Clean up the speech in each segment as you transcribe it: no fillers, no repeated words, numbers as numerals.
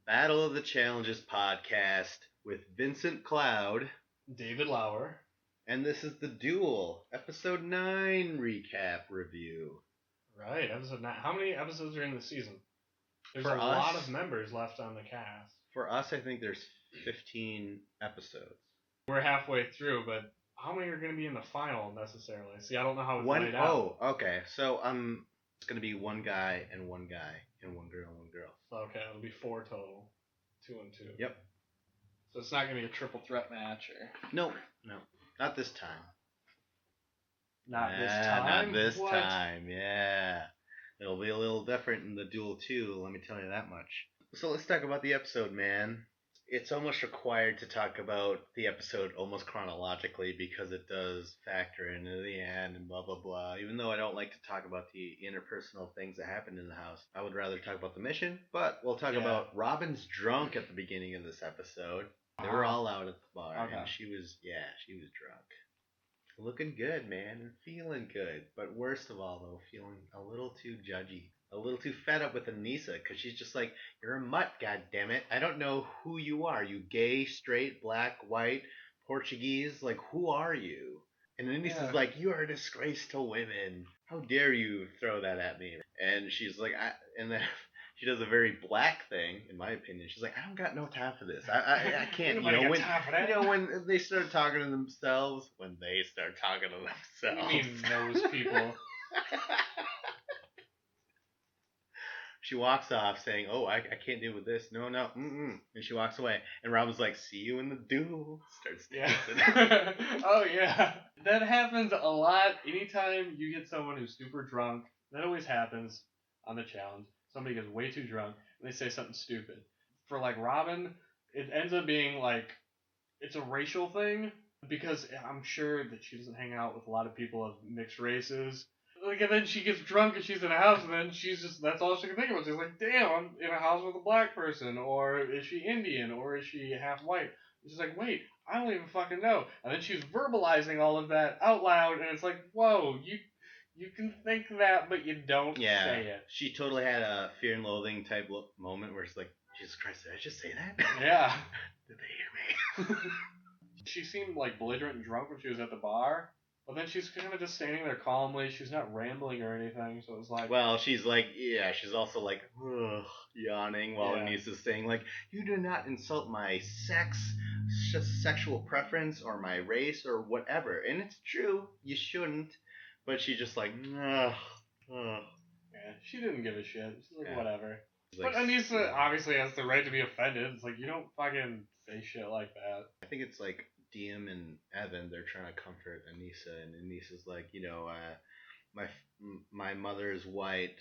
Battle of the Challenges podcast with Vincent Cloud, David Lauer. and this is the Duel, episode 9 recap review. Right, episode 9. How many episodes are in the season? There's For a us- lot of members left on the cast. For us, I think there's 15 episodes. We're halfway through, but how many are going to be in the final necessarily? See, I don't know how it's One laid out. oh, okay. So it's gonna be one guy, and one girl, and one girl. So, okay, it'll be 4 total. 2 and 2. Yep. So it's not going to be a triple threat match or... No, not this time. Not this Yeah, time? Not this What? time, yeah. It'll be a little different in the Duel 2, let me tell you that much. So let's talk about the episode, man. It's almost required to talk about the episode almost chronologically because it does factor into the end and blah, blah, blah. Even though I don't like to talk about the interpersonal things that happened in the house, I would rather talk about the mission. But we'll talk about Robin's drunk at the beginning of this episode. They were all out at the bar, and she was drunk. Looking good, man, and feeling good. But worst of all, though, feeling a little too judgy. A little too fed up with Anissa, because she's just like, you're a mutt, goddammit. I don't know who you are. You gay, straight, black, white, Portuguese? Like, who are you? And Anissa's like, you are a disgrace to women. How dare you throw that at me? And she's like, and then she does a very black thing, in my opinion. She's like, I don't got no time for this. I can't, when they start talking to themselves, What do you mean those people? She walks off saying, oh, I can't deal with this. No, and she walks away. And Robin's like, see you in the duel. Starts dancing. Oh, yeah. That happens a lot. Anytime you get someone who's super drunk, that always happens on the challenge. Somebody gets way too drunk, and they say something stupid. For, like, Robin, it ends up being, like, it's a racial thing, because I'm sure that she doesn't hang out with a lot of people of mixed races. Like, and then she gets drunk and she's in a house, and then that's all she can think about. She's like, damn, I'm in a house with a black person, or is she Indian, or is she half white? And she's like, wait, I don't even fucking know. And then she's verbalizing all of that out loud, and it's like, whoa, you can think that, but you don't say it. She totally had a Fear and Loathing type moment where it's like, Jesus Christ, did I just say that? Yeah. Did they hear me? She seemed like belligerent and drunk when she was at the bar. But then she's kind of just standing there calmly. She's not rambling or anything, so it's like... Well, she's like, she's also like, ugh, yawning while Anissa's saying, like, you do not insult my sexual preference or my race or whatever. And it's true, you shouldn't. But she's just like, ugh. Yeah, she didn't give a shit. She's like, whatever. Like, but Anissa obviously has the right to be offended. It's like, you don't fucking say shit like that. I think it's like... Diem and Evan, they're trying to comfort Anissa, and Anissa's like, my mother is white,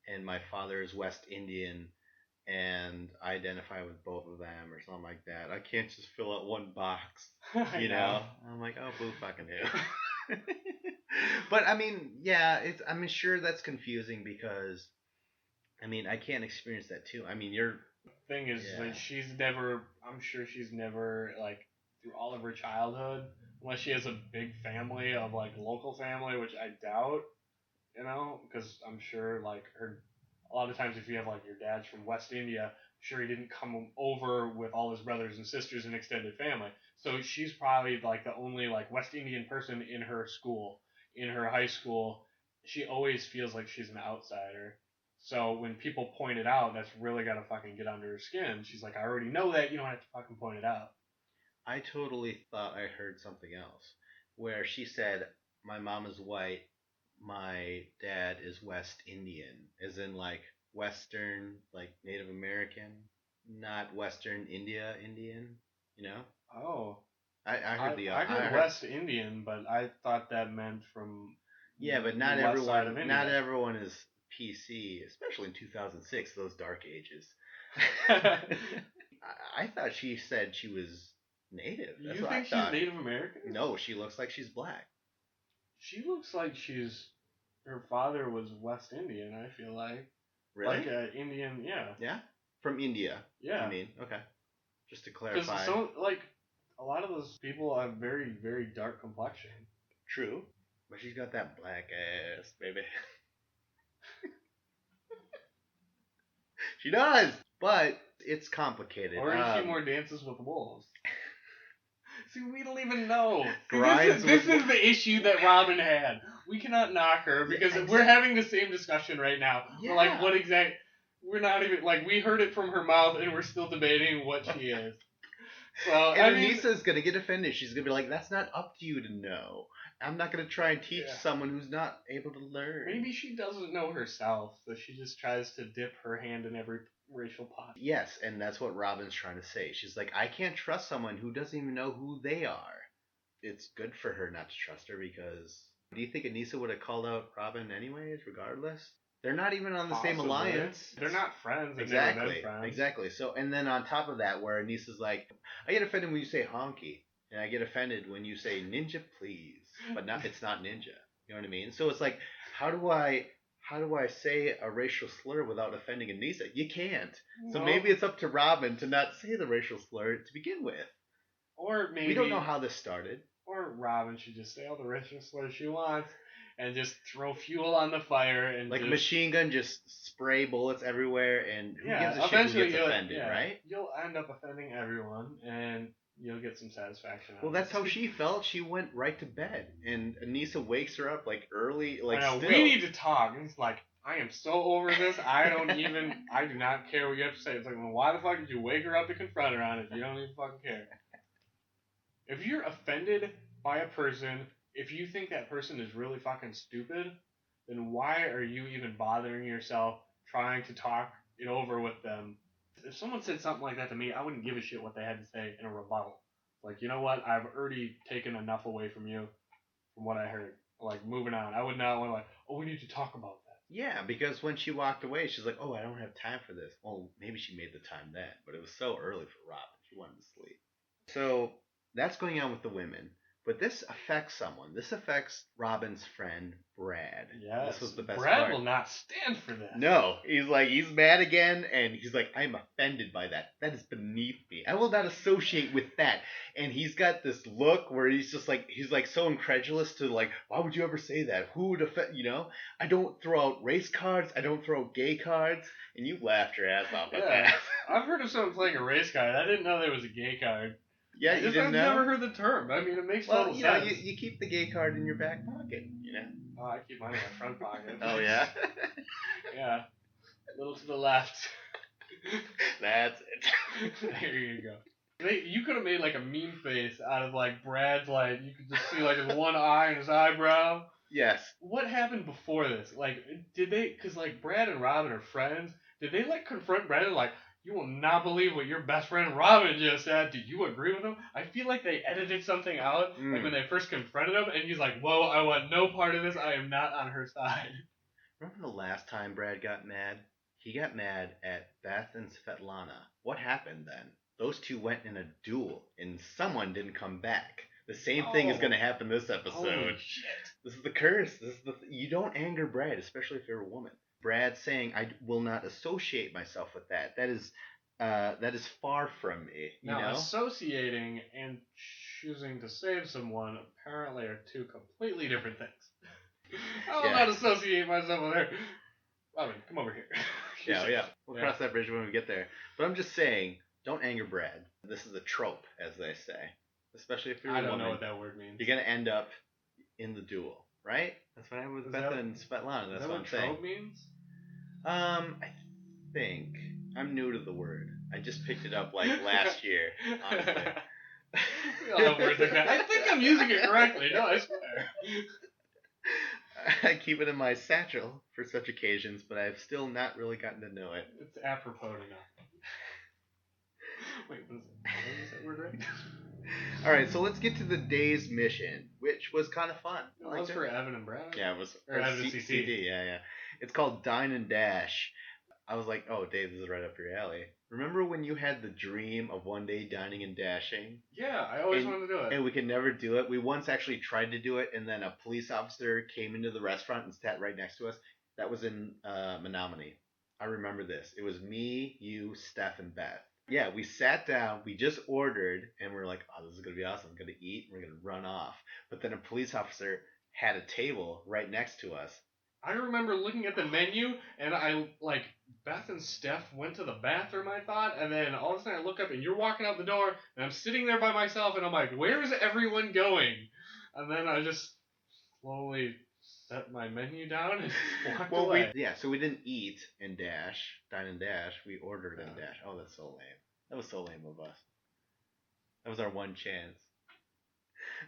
and my father is West Indian, and I identify with both of them, or something like that. I can't just fill out one box, you know? I'm like, oh, boo fucking who. But, I mean, I'm sure that's confusing because, I can't experience that too. Thing is, like, I'm sure she's never, like, through all of her childhood, unless she has a big family of like local family, which I doubt, because I'm sure like a lot of times if you have like your dad's from West India, I'm sure he didn't come over with all his brothers and sisters and extended family. So she's probably like the only like West Indian person in her school, in her high school. She always feels like she's an outsider. So when people point it out, that's really gotta fucking get under her skin. She's like, I already know that, you don't have to fucking point it out. I totally thought I heard something else, where she said, my mom is white, my dad is West Indian, as in like Western, like Native American, not Western Indian, Oh. I heard I heard West Indian, but I thought that meant from but not everyone is PC, especially in 2006, those dark ages. I thought she said she was Native. That's you think she's Native American? No, she looks like she's black. She looks like her father was West Indian, I feel like. Really? Like Indian, yeah. Yeah? From India. Yeah. Okay. Just to clarify. Because a lot of those people have very, very dark complexion. True. But she's got that black ass, baby. She does! But it's complicated. Or is she more dances with wolves? See, we don't even know. See, Grinds this with is the issue that Robin had. We cannot knock her because we're having the same discussion right now. Yeah. We're like, what exact? We're not even like we heard it from her mouth, and we're still debating what she is. So and Anissa's gonna get offended. She's gonna be like, "That's not up to you to know. I'm not gonna try and teach someone who's not able to learn." Maybe she doesn't know herself, so she just tries to dip her hand in every racial pot. Yes, and that's what Robin's trying to say. She's like, I can't trust someone who doesn't even know who they are. It's good for her not to trust her because do you think Anissa would have called out Robin anyways, regardless? They're not even on the same alliance. They're not friends. They've Exactly. never been friends. Exactly. So, and then on top of that, where Anissa's like, I get offended when you say honky, and I get offended when you say ninja, please, but not. It's not ninja. You know what I mean? So it's like, how do I say a racial slur without offending Anissa? You can't. So maybe it's up to Robin to not say the racial slur to begin with. Or maybe we don't know how this started. Or Robin should just say all the racial slurs she wants and just throw fuel on the fire and like a machine gun, just spray bullets everywhere, and who gives a shit who gets offended, right? You'll end up offending everyone, and you'll get some satisfaction. Well, that's how she felt. She went right to bed, and Anissa wakes her up like early, like I know, still. we need to talk. And it's like, I am so over this. I do not care what you have to say. It's like, well, why the fuck did you wake her up to confront her on it? You don't even fucking care. If you're offended by a person, if you think that person is really fucking stupid, then why are you even bothering yourself trying to talk it over with them? If someone said something like that to me, I wouldn't give a shit what they had to say in a rebuttal. Like, you know what? I've already taken enough away from you from what I heard. Like, moving on. I would not want to, like, oh, we need to talk about that. Yeah, because when she walked away, she's like, oh, I don't have time for this. Well, maybe she made the time then, but it was so early for Robin. She wanted to sleep. So that's going on with the women. But this affects someone. This affects Robin's friend, Brad. Yes. This was the best Brad part. will not stand for this. No. He's mad again, and he's like, I'm offended by that. That is beneath me. I will not associate with that. And he's got this look where he's just like, he's like so incredulous to like, why would you ever say that? Who would offend, you know? I don't throw out race cards. I don't throw out gay cards. And you laughed your ass off at that. I've heard of someone playing a race card. I didn't know there was a gay card. Yeah, you didn't know? I've never heard the term. I mean, it makes total sense. Well, you keep the gay card in your back pocket, you know? Oh, I keep mine in my front pocket. Oh, yeah? Yeah. A little to the left. That's it. There you go. You could have made like a mean face out of like Brad's, like, you could just see like his one eye and his eyebrow. Yes. What happened before this? Like, did they, because like Brad and Robin are friends, did they like confront Brad and like, you will not believe what your best friend Robin just said. Do you agree with him? I feel like they edited something out, like when they first confronted him, and he's like, whoa, I want no part of this. I am not on her side. Remember the last time Brad got mad? He got mad at Beth and Svetlana. What happened then? Those two went in a duel, and someone didn't come back. The same thing is going to happen this episode. Holy shit. This is the curse. You don't anger Brad, especially if you're a woman. Brad saying, I will not associate myself with that. That is far from me. You know? Associating and choosing to save someone apparently are two completely different things. I will not associate myself with her. Robin, come over here. Yeah. We'll cross that bridge when we get there. But I'm just saying, don't anger Brad. This is a trope, as they say. Especially if you're a woman. I don't know what that word means. You're going to end up in the duel, right? That's what happened with Beth and Svetlana. That's what I'm saying. Trope means? I think. I'm new to the word. I just picked it up like last year, honestly. We all have words like that. I think I'm using it correctly. No, I swear. I keep it in my satchel for such occasions, but I've still not really gotten to know it. It's apropos to nothing. Wait, was that word right? Alright, so let's get to the day's mission, which was kind of fun. It was for Evan and Brad? Yeah, it was for Evan and CC. CD, yeah. It's called Dine and Dash. I was like, oh, Dave, this is right up your alley. Remember when you had the dream of one day dining and dashing? Yeah, I always wanted to do it. And we could never do it. We once actually tried to do it, and then a police officer came into the restaurant and sat right next to us. That was in Menominee. I remember this. It was me, you, Steph, and Beth. Yeah, we sat down, we just ordered, and we were like, oh, this is going to be awesome. I'm going to eat, and we're going to run off. But then a police officer had a table right next to us. I remember looking at the menu, and I, Beth and Steph went to the bathroom, I thought, and then all of a sudden I look up and you're walking out the door, and I'm sitting there by myself, and I'm like, where is everyone going? And then I just slowly set my menu down and walked away. So we didn't eat and dine and dash. We ordered and dash. Oh, that's so lame. That was so lame of us. That was our one chance.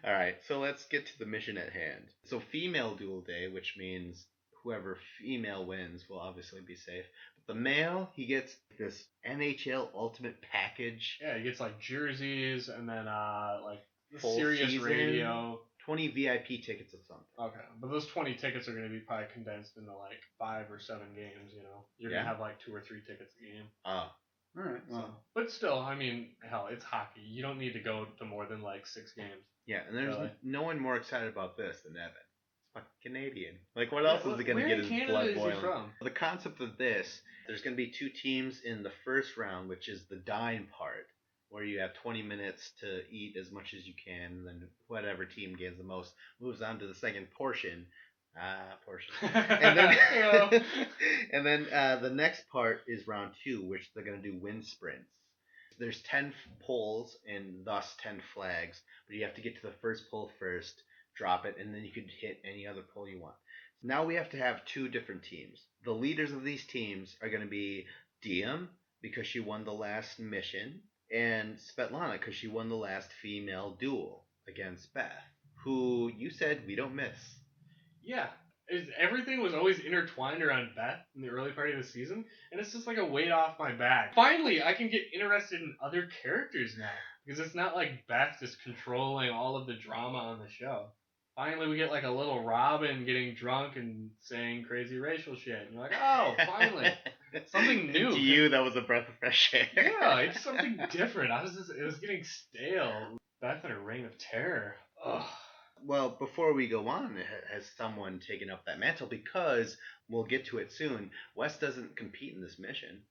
All right, so let's get to the mission at hand. So female duel day, which means whoever female wins will obviously be safe. But the male, he gets this NHL Ultimate Package. Yeah, he gets like jerseys and then like the Full Sirius season, radio. 20 VIP tickets or something. Okay, but those 20 tickets are going to be probably condensed into like 5 or 7 games, you know. You're going to have like 2 or 3 tickets a game. Oh. Alright, well. So, but still, I mean, hell, it's hockey. You don't need to go to more than like 6 games. Yeah, and there's Really? no one more excited about this than Evan. It's fucking Canadian. Like, what else is he going to get his Canada blood is he boiling? from? The concept of this, there's going to be 2 teams in the first round, which is the dine part, where you have 20 minutes to eat as much as you can, and then whatever team gains the most moves on to the second portion. And then, and then the next part is round 2, which they're going to do wind sprints. There's 10 poles and thus 10 flags, but you have to get to the first pole first, drop it, and then you can hit any other pole you want. Now we have to have 2 different teams. The leaders of these teams are going to be Diem, because she won the last mission, and Svetlana, because she won the last female duel against Beth, who you said we don't miss. Yeah. Everything was always intertwined around Beth in the early part of the season, and it's just like a weight off my back. Finally, I can get interested in other characters now, because it's not like Beth just controlling all of the drama on the show. Finally, we get like a little Robin getting drunk and saying crazy racial shit, and you're like, oh, finally. Something new. To you, that was a breath of fresh air. Yeah, it's something different. It was getting stale. Beth and her reign of terror. Ugh. Well, before we go on, has someone taken up that mantle? Because we'll get to it soon. Wes doesn't compete in this mission,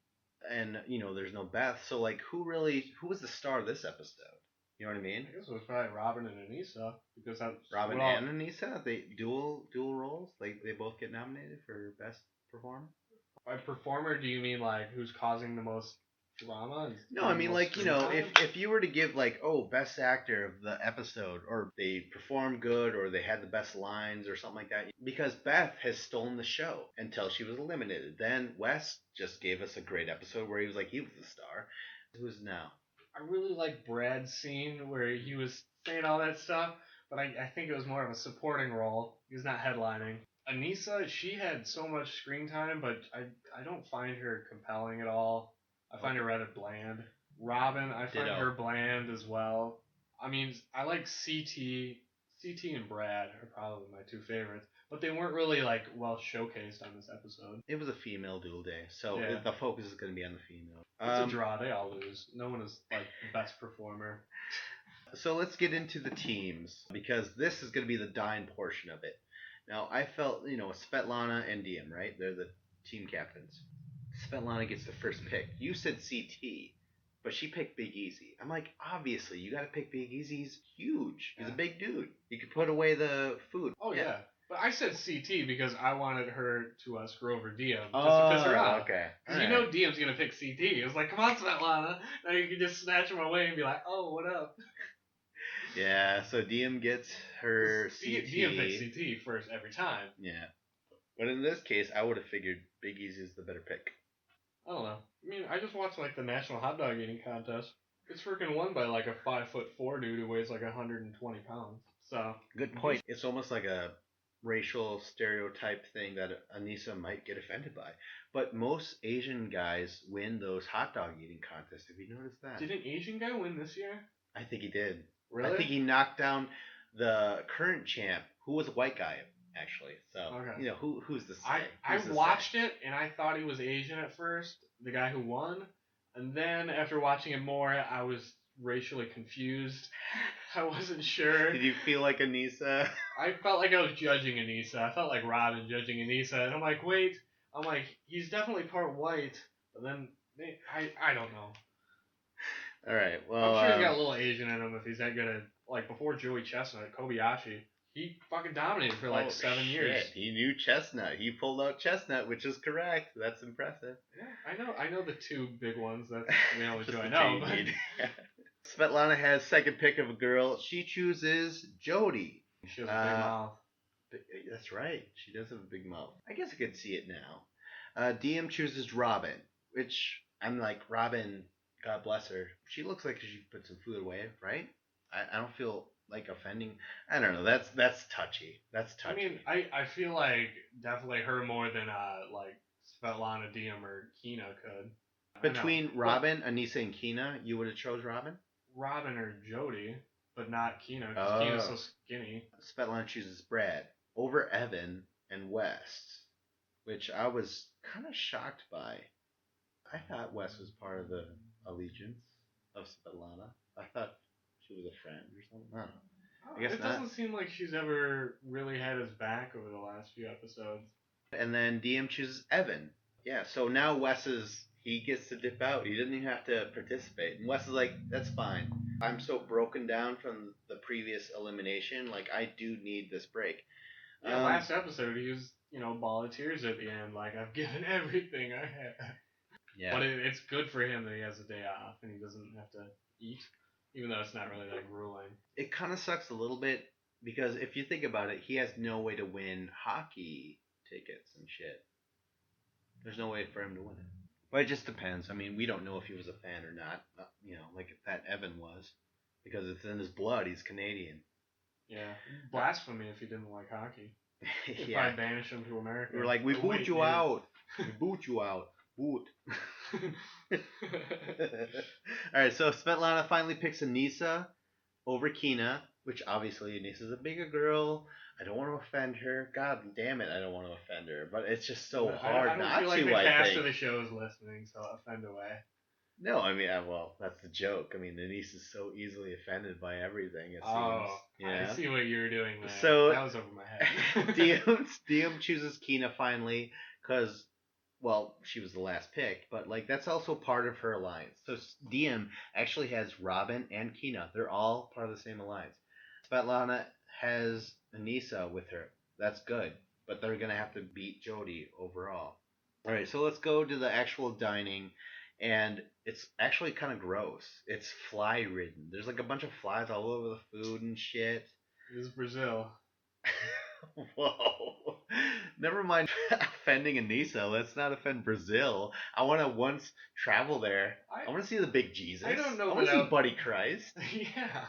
and there's no Beth. So like, who was the star of this episode? You know what I mean? I guess it was probably Robin and Anissa, because that's Robin and Anissa. They dual roles. Like they both get nominated for best performer. By performer, do you mean like who's causing the most drama? No, I mean like if you were to give like best actor of the episode, or they performed good, or they had the best lines or something like that, because Beth has stolen the show until she was eliminated. Then Wes just gave us a great episode where he was the star. Who's now? I really like Brad's scene where he was saying all that stuff, but I think it was more of a supporting role. He was not headlining. Anissa, she had so much screen time, but I don't find her compelling at all. I find her rather bland. Robin, I find her bland as well. I mean, I like CT and Brad are probably my 2 favorites, but they weren't really like well showcased on this episode. It was a female duel day, so Yeah. the focus is going to be on the female. It's a draw. They all lose. No one is like the best performer. So let's get into the teams, because this is going to be the dine portion of it. Now, I felt, Svetlana and Diem, right? They're the team captains. Svetlana gets the first pick. You said CT, but she picked Big Easy. I'm like, obviously, you got to pick Big Easy. He's huge. He's a big dude. You could put away the food. Oh, yeah. But I said CT because I wanted her to screw over Diem. Just Oh, to piss her off. okay. Because you know Diem's going to pick CT. It was like, come on, Svetlana. Now you can just snatch him away and be like, oh, what up? Yeah, so Diem gets her CT. Diem picks CT first every time. Yeah. But in this case, I would have figured Big Easy is the better pick. I don't know. I mean, I just watched like the National Hot Dog Eating Contest. It's freaking won by like a 5'4" dude who weighs like 120 pounds. So Good point. It's almost like a racial stereotype thing that Anissa might get offended by. But most Asian guys win those hot dog eating contests. Have you noticed that? Did an Asian guy win this year? I think he did. Really? I think he knocked down the current champ, who was a white guy, actually. So, Okay. Who's the I watched it, and I thought he was Asian at first, the guy who won. And then, after watching it more, I was racially confused. I wasn't sure. Did you feel like Anissa? I felt like I was judging Anissa. I felt like Robin judging Anissa. And I'm like, wait. I'm like, he's definitely part white. But then, I don't know. All right, well... I'm sure he's got a little Asian in him if he's that good at... Like, before Joey Chestnut, Kobayashi, He fucking dominated for like 7 years. He knew Chestnut. He pulled out Chestnut, which is correct. That's impressive. Yeah, I know the two big ones. That's the only Just two I the know. two But you need. Svetlana has second pick of a girl. She chooses Jody. she has a big mouth. That's right. She does have a big mouth. I guess I could see it now. DM chooses Robin, which I'm like, Robin, God bless her. She looks like she put some food away, right? I don't feel like offending. I don't know. That's touchy. That's touchy. I mean, I feel like definitely her more than like Svetlana, Diem, or Kina could. Between Robin, Anissa, and Kina, you would have chose Robin? Robin or Jody, but not Kina, because Kina's so skinny. Svetlana chooses Brad over Evan and West, which I was kind of shocked by. I thought West was part of the allegiance of Svetlana. I thought she was a friend or something. I don't know. I guess it doesn't seem like she's ever really had his back over the last few episodes. And then DM chooses Evan. Yeah, so now he gets to dip out. He didn't even have to participate. And Wes is like, that's fine. I'm so broken down from the previous elimination. Like, I do need this break. Yeah, last episode he was, ball of tears at the end. Like, I've given everything I had. Yeah. But it's good for him that he has a day off and he doesn't have to eat, even though it's not really that grueling. It kind of sucks a little bit because if you think about it, he has no way to win hockey tickets and shit. There's no way for him to win it. But it just depends. I mean, we don't know if he was a fan or not. Like that Evan was. Because it's in his blood. He's Canadian. Yeah. Blasphemy if he didn't like hockey. If I banish him to America. We're like, we boot you out. We boot you out. Boot. Alright, so Svetlana finally picks Anissa over Kina, which obviously Anissa's a bigger girl. I don't want to offend her. God damn it, I don't want to offend her. But it's just so hard not to, I don't feel like the cast of the show is listening, so offend away. No, I mean, well, that's the joke. I mean, Anissa's so easily offended by everything, it seems. Yeah. I see what you were doing there. So, that was over my head. DM chooses Kina finally, because, well, she was the last pick, but, like, that's also part of her alliance. So DM actually has Robin and Kina. They're all part of the same alliance. Svetlana has Anissa with her. That's good. But they're going to have to beat Jody overall. Alright, so let's go to the actual dining. And it's actually kind of gross. It's fly ridden. There's like a bunch of flies all over the food and shit. It is Brazil. Whoa. Never mind offending Anissa. Let's not offend Brazil. I want to once travel there. I want to see the big Jesus. I don't know. I want to see Buddy Christ. Yeah.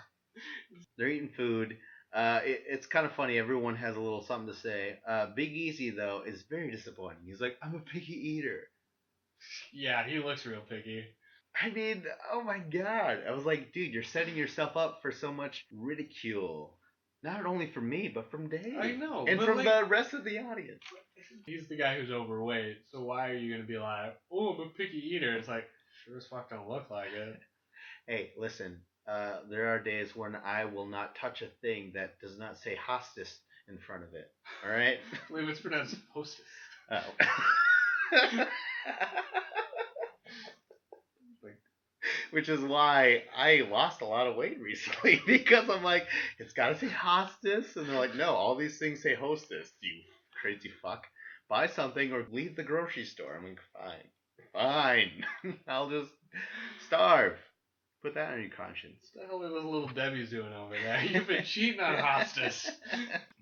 They're eating food. It's kind of funny. Everyone has a little something to say. Big Easy, though, is very disappointing. He's like, I'm a picky eater. Yeah, he looks real picky. I mean, oh my god. I was like, dude, you're setting yourself up for so much ridicule. Not only from me, but from Dave. I know. And from the rest of the audience. He's the guy who's overweight, so why are you going to be like, oh, I'm a picky eater? It's like, sure as fuck don't look like it. Hey, listen. There are days when I will not touch a thing that does not say hostess in front of it. Alright? I believe it's pronounced hostess. Oh. Which is why I lost a lot of weight recently, because I'm like, it's gotta say hostess, and they're like, no, all these things say hostess, you crazy fuck. Buy something or leave the grocery store. I'm like, fine, I'll just starve. Put that on your conscience. What the hell are those little Debbie's doing over there? You've been cheating on hostess.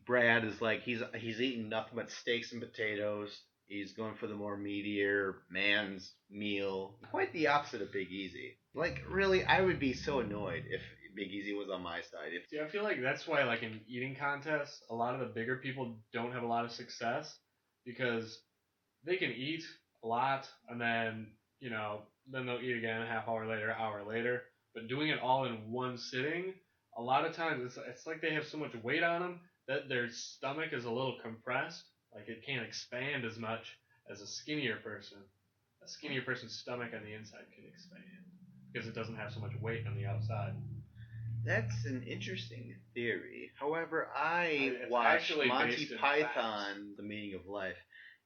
Brad is like, he's eating nothing but steaks and potatoes. He's going for the more meatier man's meal. Quite the opposite of Big Easy. Like, really, I would be so annoyed if Big Easy was on my side. See, I feel like that's why, like, in eating contests, a lot of the bigger people don't have a lot of success because they can eat a lot and then, then they'll eat again a half hour later, hour later. But doing it all in one sitting, a lot of times it's like they have so much weight on them that their stomach is a little compressed. Like, it can't expand as much as a skinnier person. A skinnier person's stomach on the inside can expand because it doesn't have so much weight on the outside. That's an interesting theory. However, I watched Monty Python, The Meaning of Life,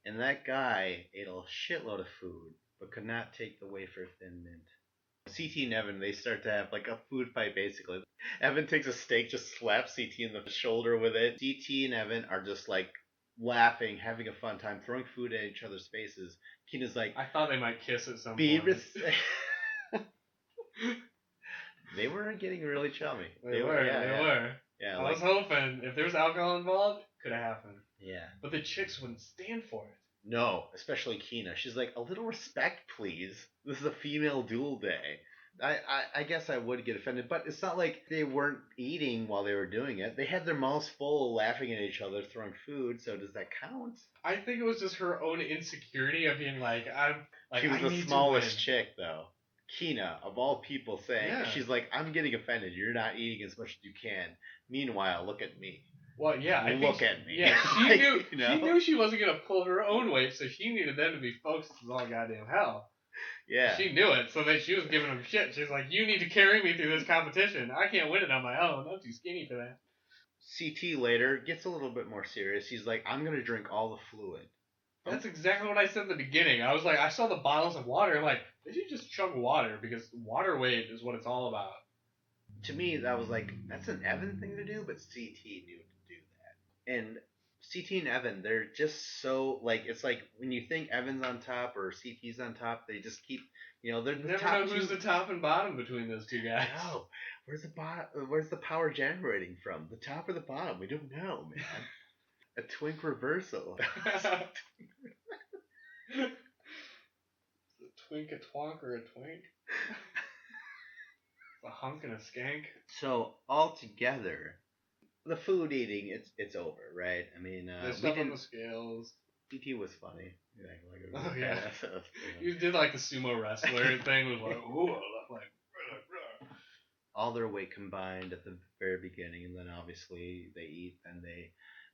and that guy ate a shitload of food but could not take the wafer thin mint. CT and Evan, they start to have like a food fight basically. Evan takes a steak, just slaps CT in the shoulder with it. CT and Evan are just like laughing, having a fun time, throwing food at each other's faces. Keena's like, I thought they might kiss at some be point. They were getting really chummy. They were. Yeah, I was hoping if there was alcohol involved, could have happened. Yeah. But the chicks wouldn't stand for it. No, especially Keena. She's like, a little respect, please. This is a female duel day. I guess I would get offended, but it's not like they weren't eating while they were doing it. They had their mouths full, laughing at each other, throwing food. So does that count? I think it was just her own insecurity of being like, she was the smallest chick, though. Keena, of all people, saying, she's like, I'm getting offended. You're not eating as much as you can. Meanwhile, look at me. Well, yeah, look at me. Yeah, she like, knew. You know? She knew she wasn't gonna pull her own weight, so she needed them to be focused as all goddamn hell. Yeah. She knew it, so then she was giving them shit. She's like, "You need to carry me through this competition. I can't win it on my own. I'm too skinny for that." CT later gets a little bit more serious. He's like, I'm gonna drink all the fluid. That's exactly what I said in the beginning. I was like, I saw the bottles of water. I'm like, they should just chug water because water weight is what it's all about. To me, that was like, that's an Evan thing to do, but CT knew to do that. And CT and Evan, they're just so, like, it's like when you think Evan's on top or CT's on top, they just keep, they're the never top know who's the top and bottom between those two guys. No. Where's the power generating from? The top or the bottom? We don't know, man. A twink reversal. A twink, a twonk, or a twink? A hunk and a skank. So altogether, the food eating, it's over, right? I mean, the stuff on the scales. CT was funny. Oh yeah. You did like the sumo wrestler thing. Was like, ooh, like. All their weight combined at the very beginning, and then obviously they eat, and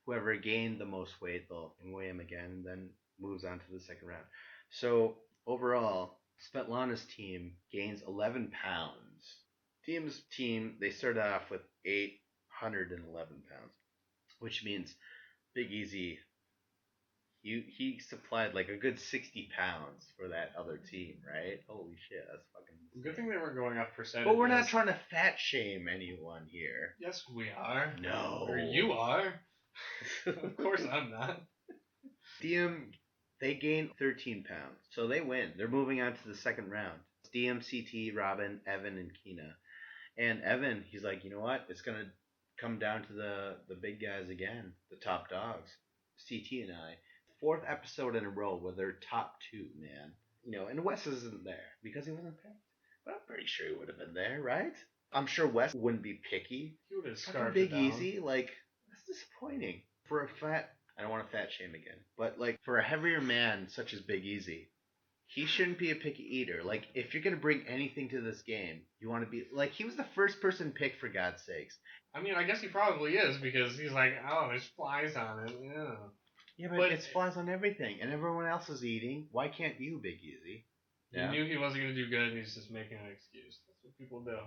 whoever gained the most weight, they'll weigh him again, and then moves on to the second round. So overall, Svetlana's team gains 11 pounds. Diem's team, they started off with 811 pounds, which means Big Easy, he supplied like a good 60 pounds for that other team, right? Holy shit, that's fucking insane. Good thing they weren't going off percentages. But we're not trying to fat shame anyone here. Yes, we are. No. Or you are. Of course I'm not. Diem, they gain 13 pounds, so they win. They're moving on to the second round. It's Diem, CT, Robin, Evan, and Keena. And Evan, he's like, you know what? It's going to come down to the big guys again, the top dogs, CT and I. Fourth episode in a row where they're top two, man. And Wes isn't there because he wasn't picked. But I'm pretty sure he would have been there, right? I'm sure Wes wouldn't be picky. He would have scarfed Big it down. Easy, like, that's disappointing. For a fat, I don't want to fat shame again, but like for a heavier man such as Big Easy, he shouldn't be a picky eater. Like, if you're going to bring anything to this game, you want to be... Like, he was the first person picked, for God's sakes. I mean, I guess he probably is, because he's like, oh, there's flies on it. Yeah. Yeah, but it's flies on everything, and everyone else is eating. Why can't you, Big Easy? He knew he wasn't going to do good, and he's just making an excuse. That's what people do.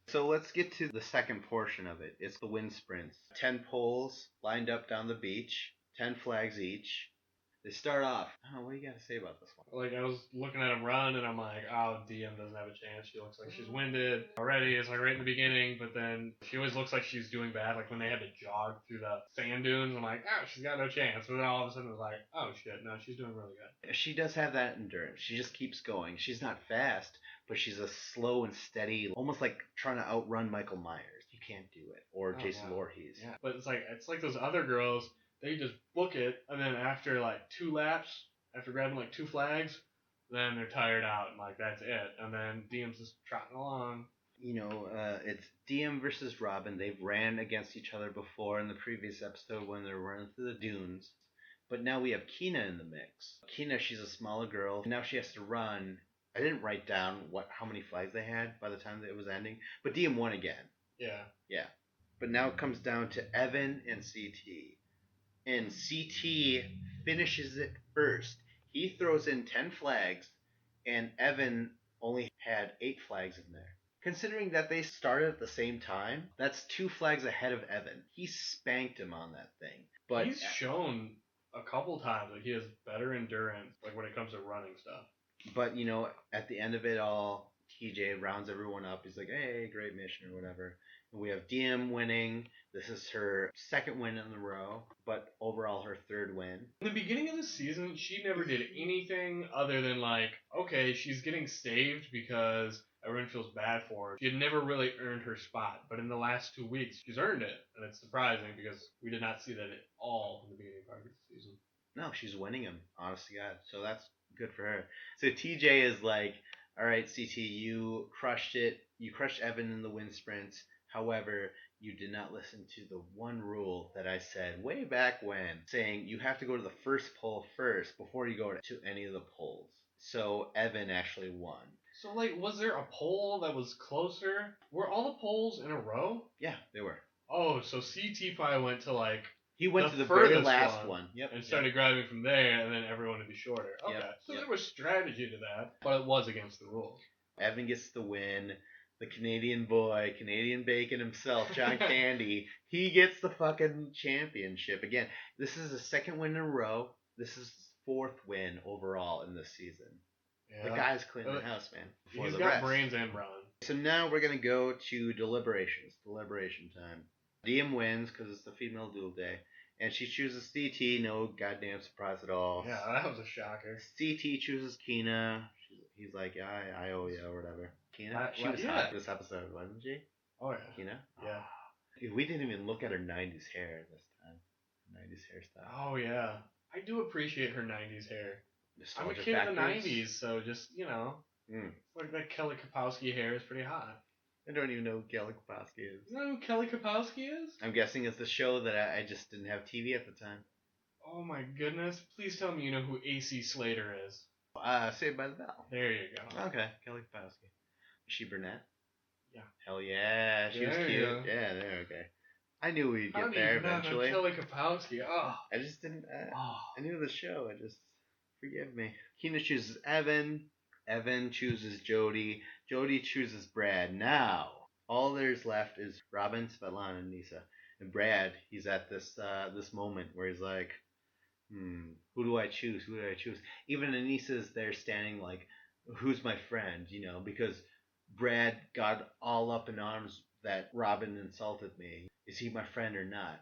So let's get to the second portion of it. It's the wind sprints. 10 poles lined up down the beach, 10 flags each. They start off. Oh, what do you got to say about this one? Like, I was looking at him run, and I'm like, oh, Diem doesn't have a chance. She looks like she's winded already. It's like right in the beginning, but then she always looks like she's doing bad. Like when they had to jog through the sand dunes, I'm like, oh, she's got no chance. But then all of a sudden it was like, oh shit, no, she's doing really good. She does have that endurance. She just keeps going. She's not fast, but she's a slow and steady, almost like trying to outrun Michael Myers. You can't do it. Or Jason Voorhees. Yeah, but it's like those other girls. They just book it, and then after like 2 laps, after grabbing like 2 flags, then they're tired out, and like that's it. And then Diem's just trotting along. It's Diem versus Robin. They've ran against each other before in the previous episode when they were running through the dunes. But now we have Keena in the mix. Keena, she's a smaller girl. Now she has to run. I didn't write down how many flags they had by the time that it was ending, but Diem won again. Yeah. But now it comes down to Evan and CT. And CT finishes it first. He throws in 10 flags, and Evan only had 8 flags in there. Considering that they started at the same time, that's 2 flags ahead of Evan. He spanked him on that thing. But he's shown a couple times that he has better endurance, like when it comes to running stuff. But, at the end of it all, TJ rounds everyone up. He's like, hey, great mission or whatever. And we have DM winning. This is her second win in a row, but overall her third win. In the beginning of the season, she never did anything other than like, okay, she's getting saved because everyone feels bad for her. She had never really earned her spot, but in the last 2 weeks, she's earned it, and it's surprising because we did not see that at all in the beginning part of the season. No, she's winning him, honest to God. So that's good for her. So TJ is like, all right, CT, you crushed it. You crushed Evan in the wind sprints. However, you did not listen to the one rule that I said way back when, saying you have to go to the first poll first before you go to any of the polls. So Evan actually won. So, like, was there a poll that was closer? Were all the polls in a row? Yeah, they were. Oh, so CT probably went to, like, he went to the very furthest last one. Yep. And started grabbing from there, and then everyone would be shorter. Okay. Yep. So there was strategy to that, but it was against the rules. Evan gets the win. The Canadian boy, Canadian bacon himself, John Candy, he gets the fucking championship. Again, this is the second win in a row. This is his fourth win overall in this season. Yeah. The guy's cleaning the house, man. He's got brains and brawn. So now we're going to go to deliberations. Deliberation time. DM wins because it's the female duel day. And she chooses CT, no goddamn surprise at all. Yeah, that was a shocker. CT chooses Kina. He's like, I owe you, or whatever. Kina? She was hot this episode, wasn't she? Oh, yeah. Kina? Yeah. We didn't even look at her 90s hair this time. 90s hairstyle. Oh, yeah. I do appreciate her 90s hair. I'm a Nostalgia kid of the factors. 90s, so just, you know, like that Kelly Kapowski hair is pretty hot. I don't even know who Kelly Kapowski is. You know who Kelly Kapowski is? I'm guessing it's the show that I just didn't have TV at the time. Oh my goodness. Please tell me you know who AC Slater is. Saved by the Bell. There you go. Okay, Kelly Kapowski. Is she brunette? Yeah. Hell yeah, she was cute. Yeah, there, okay. I knew we'd get there eventually. Kelly Kapowski. Oh. I just didn't. I knew the show. I just forgive me. Kina chooses Evan. Evan chooses Jody. Jody chooses Brad. Now all there's left is Robin, Svetlana, and Nisa. And Brad, he's at this moment where he's like, who do I choose? Who do I choose? Even Anissa's there standing like, who's my friend? You know, because Brad got all up in arms that Robin insulted me. Is he my friend or not?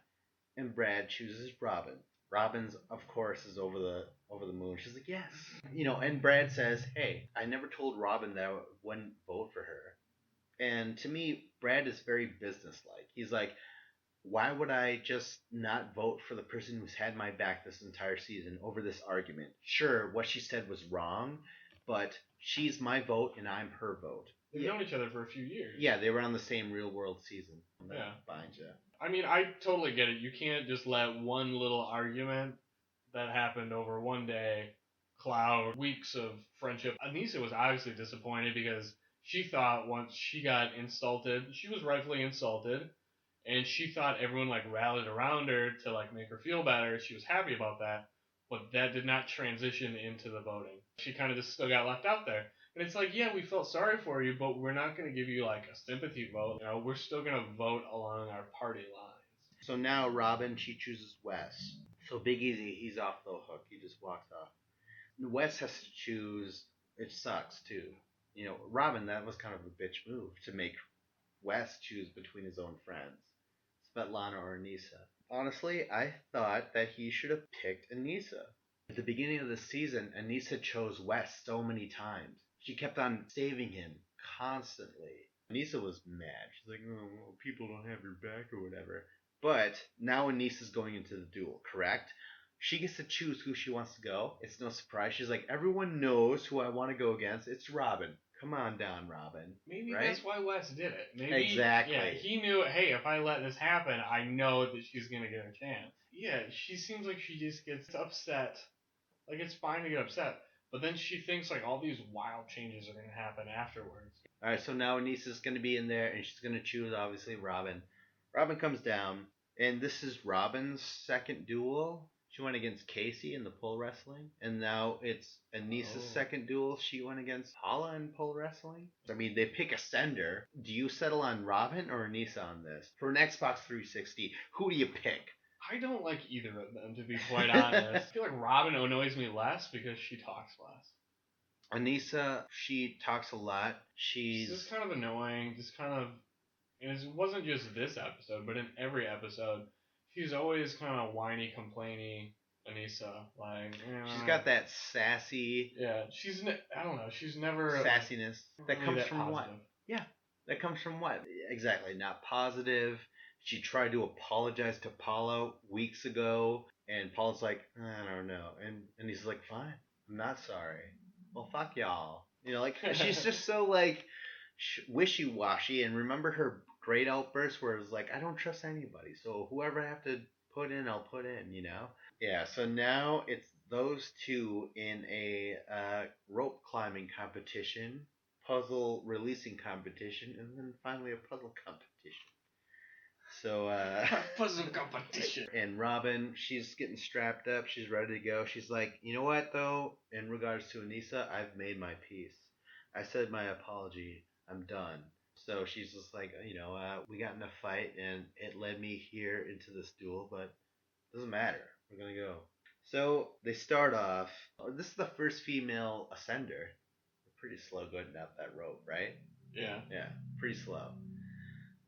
And Brad chooses Robin. Robin's, of course, is over the moon. She's like, yes. You know, and Brad says, hey, I never told Robin that I wouldn't vote for her. And to me, Brad is very businesslike. He's like, why would I just not vote for the person who's had my back this entire season over this argument? Sure, what she said was wrong, but she's my vote and I'm her vote. They've known each other for a few years. Yeah, they were on the same Real World season. Yeah. Behind you. I mean, I totally get it. You can't just let one little argument that happened over one day cloud weeks of friendship. Anissa was obviously disappointed because she thought once she got insulted, she was rightfully insulted, and she thought everyone like rallied around her to like make her feel better. She was happy about that, but that did not transition into the voting. She kind of just still got left out there. And it's like, yeah, we felt sorry for you, but we're not going to give you like a sympathy vote. You know, we're still going to vote along our party lines. So now Robin, she chooses Wes. So Big Easy, he's off the hook. He just walks off. And Wes has to choose. It sucks too. You know, Robin, that was kind of a bitch move to make Wes choose between his own friends, Svetlana or Anissa. Honestly, I thought that he should have picked Anissa. At the beginning of the season, Anissa chose Wes so many times. She kept on saving him constantly. Anissa was mad. She's like, oh, well, people don't have your back or whatever. But now Anissa's going into the duel, correct? She gets to choose who she wants to go. It's no surprise. She's like, everyone knows who I want to go against. It's Robin. Come on down, Robin. Maybe right? That's why Wes did it. Maybe, exactly. Yeah, he knew, hey, if I let this happen, I know that she's going to get a chance. Yeah, she seems like she just gets upset. Like, it's fine to get upset. But then she thinks, like, all these wild changes are going to happen afterwards. All right, so now Anissa's going to be in there, and she's going to choose, obviously, Robin. Robin comes down, and this is Robin's second duel. She went against Casey in the pole wrestling, and now it's Anissa's second duel. She went against Paula in pole wrestling. I mean, they pick a sender. Do you settle on Robin or Anissa on this? For an Xbox 360, who do you pick? I don't like either of them, to be quite honest. I feel like Robin annoys me less because she talks less. Anissa, she talks a lot. She's just kind of annoying. Just kind of, and it wasn't just this episode, but in every episode, she's always kind of whiny, complainy. Anissa, like, she's got that sassy. Yeah, I don't know. She's never sassiness that really comes that from positive. what? Yeah, that comes from what? Exactly, not positive. She tried to apologize to Paulo weeks ago, and Paulo's like, I don't know, and he's like, fine, I'm not sorry. Well, fuck y'all. You know, like she's just so like wishy washy. And remember her great outburst where it was like, I don't trust anybody, so whoever I have to put in, I'll put in. You know. Yeah. So now it's those two in a rope climbing competition, puzzle releasing competition, and then finally a puzzle competition. So puzzle competition. And Robin, she's getting strapped up. She's ready to go. She's like, you know what though? In regards to Anissa, I've made my peace. I said my apology. I'm done. So she's just like, we got in a fight and it led me here into this duel, but it doesn't matter. We're gonna go. So they start off. This is the first female ascender. They're pretty slow going up that rope, right? Yeah. Yeah, pretty slow.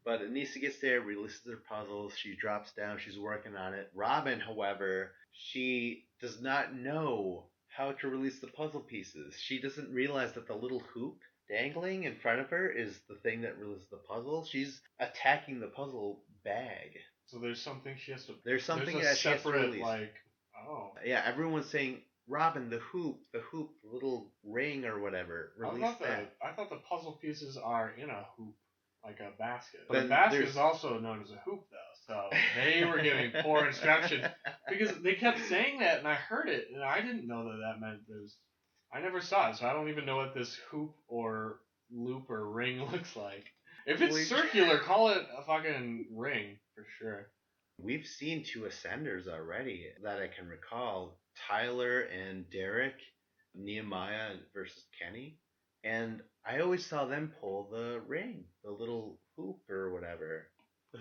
But Anissa gets there, releases her puzzles, she drops down, she's working on it. Robin, however, she does not know how to release the puzzle pieces. She doesn't realize that the little hoop dangling in front of her is the thing that releases the puzzle. She's attacking the puzzle bag. So there's something she has to. There's something that she has to release. Oh. Yeah, everyone's saying, Robin, the hoop, the little ring or whatever. Release that. I thought the puzzle pieces are in a hoop. Like a basket. But a basket is also known as a hoop, though. So they were giving poor instruction because they kept saying that, and I heard it, and I didn't know that meant there's. I never saw it, so I don't even know what this hoop or loop or ring looks like. If it's circular, call it a fucking ring for sure. We've seen two ascenders already that I can recall: Tyler and Derek, Nehemiah versus Kenny. And I always saw them pull the ring, the little hoop or whatever.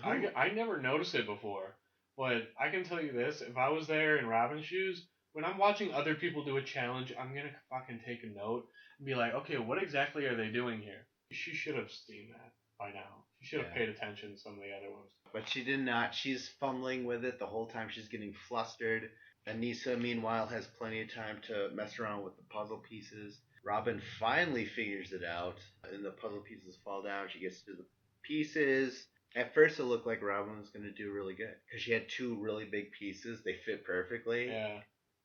I never noticed it before, but I can tell you this: if I was there in Robin's shoes, when I'm watching other people do a challenge, I'm gonna fucking take a note and be like, okay, what exactly are they doing here? She should have seen that by now. She should have paid attention to some of the other ones. But she did not. She's fumbling with it the whole time. She's getting flustered. Anissa, meanwhile, has plenty of time to mess around with the puzzle pieces. Robin finally figures it out, and the puzzle pieces fall down. She gets to the pieces. At first, it looked like Robin was going to do really good because she had two really big pieces. They fit perfectly. Yeah.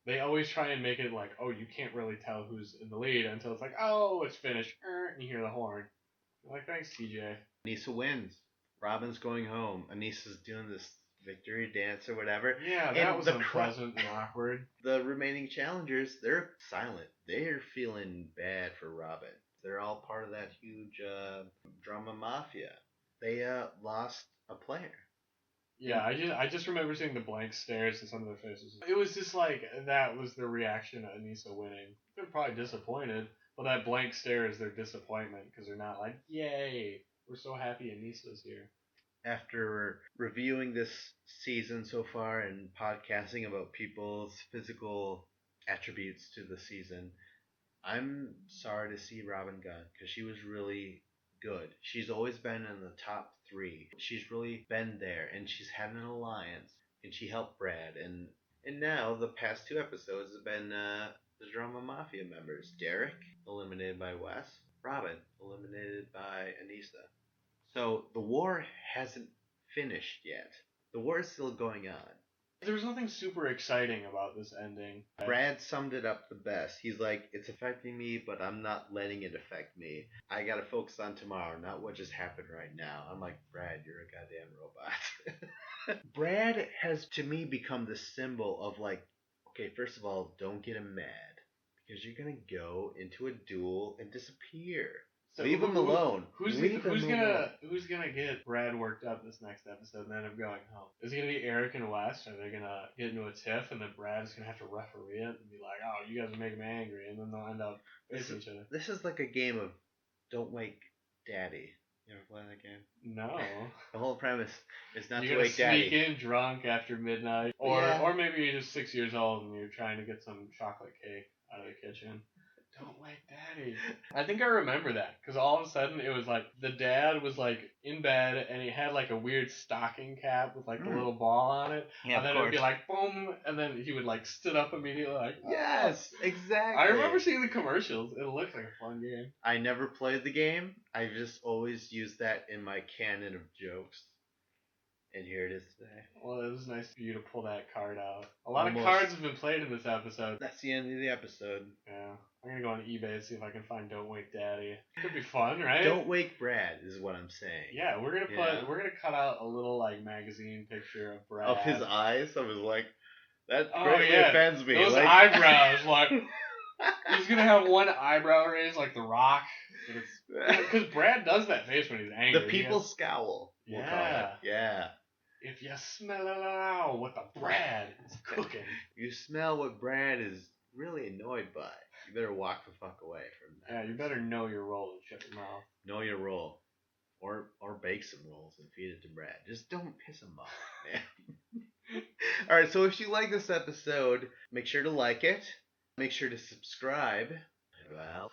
They always try and make it like, oh, you can't really tell who's in the lead until it's like, oh, it's finished. And you hear the horn. You're like, thanks, TJ. Anissa wins. Robin's going home. Anissa's doing this victory dance or whatever. Yeah, that was unpleasant and awkward. The remaining challengers, they're silent. They're feeling bad for Robin. They're all part of that huge drama mafia. They lost a player. Yeah, I just remember seeing the blank stares in some of their faces. It was just like that was their reaction to Anissa winning. They're probably disappointed, but that blank stare is their disappointment because they're not like, yay, we're so happy Anissa's here. After reviewing this season so far and podcasting about people's physical attributes to the season, I'm sorry to see Robin gone because she was really good. She's always been in the top 3. She's really been there, and she's had an alliance, and she helped Brad, and now the past 2 episodes have been the Drama Mafia members. Derek eliminated by Wes, Robin eliminated by Anissa. So the war hasn't finished yet. The war is still going on. There was nothing super exciting about this ending. Brad summed it up the best. He's like, it's affecting me, but I'm not letting it affect me. I gotta focus on tomorrow, not what just happened right now. I'm like, Brad, you're a goddamn robot. Brad has, to me, become the symbol of like, okay, first of all, don't get him mad. Because you're gonna go into a duel and disappear. So leave him alone. Who's gonna get Brad worked up this next episode and end up going home? Is it gonna be Eric and Wes? Are they gonna get into a tiff and then Brad's gonna have to referee it and be like, "Oh, you guys are making me angry," and then they'll end up facing each other? This is like a game of Don't Wake Daddy. You ever play that game? No. The whole premise is not to wake Daddy. Sneak in drunk after midnight, or maybe you're just 6 years old and you're trying to get some chocolate cake out of the kitchen. Don't wake daddy. I think I remember that because all of a sudden it was like the dad was like in bed and he had like a weird stocking cap with like the little ball on it. Yeah, And then of it would be course. like boom, and then he would like sit up immediately like "Ah." Yes, exactly. I remember seeing the commercials. It looked like a fun game. I never played the game. I just always used that in my canon of jokes. And here it is today. Well, it was nice of you to pull that card out. A lot of Almost. cards have been played in this episode. That's the end of the episode. Yeah. I'm gonna go on eBay and see if I can find Don't Wake Daddy. Could be fun, right? Don't wake Brad is what I'm saying. Yeah, we're gonna cut out a little like magazine picture of Brad. Of his eyes, I was like, that Oh, greatly yeah. offends me. Those like, eyebrows, like he's gonna have one eyebrow raised like The Rock. Because Brad does that face when he's angry. the people scowl. We'll call it. Yeah. If you smell what the Brad is cooking. You smell what Brad is really annoyed by. You better walk the fuck away from that. Yeah, you better know your role and shut your mouth. Know your role. Or bake some rolls and feed it to Brad. Just don't piss him off, man. Alright, so if you like this episode, make sure to like it. Make sure to subscribe. Well,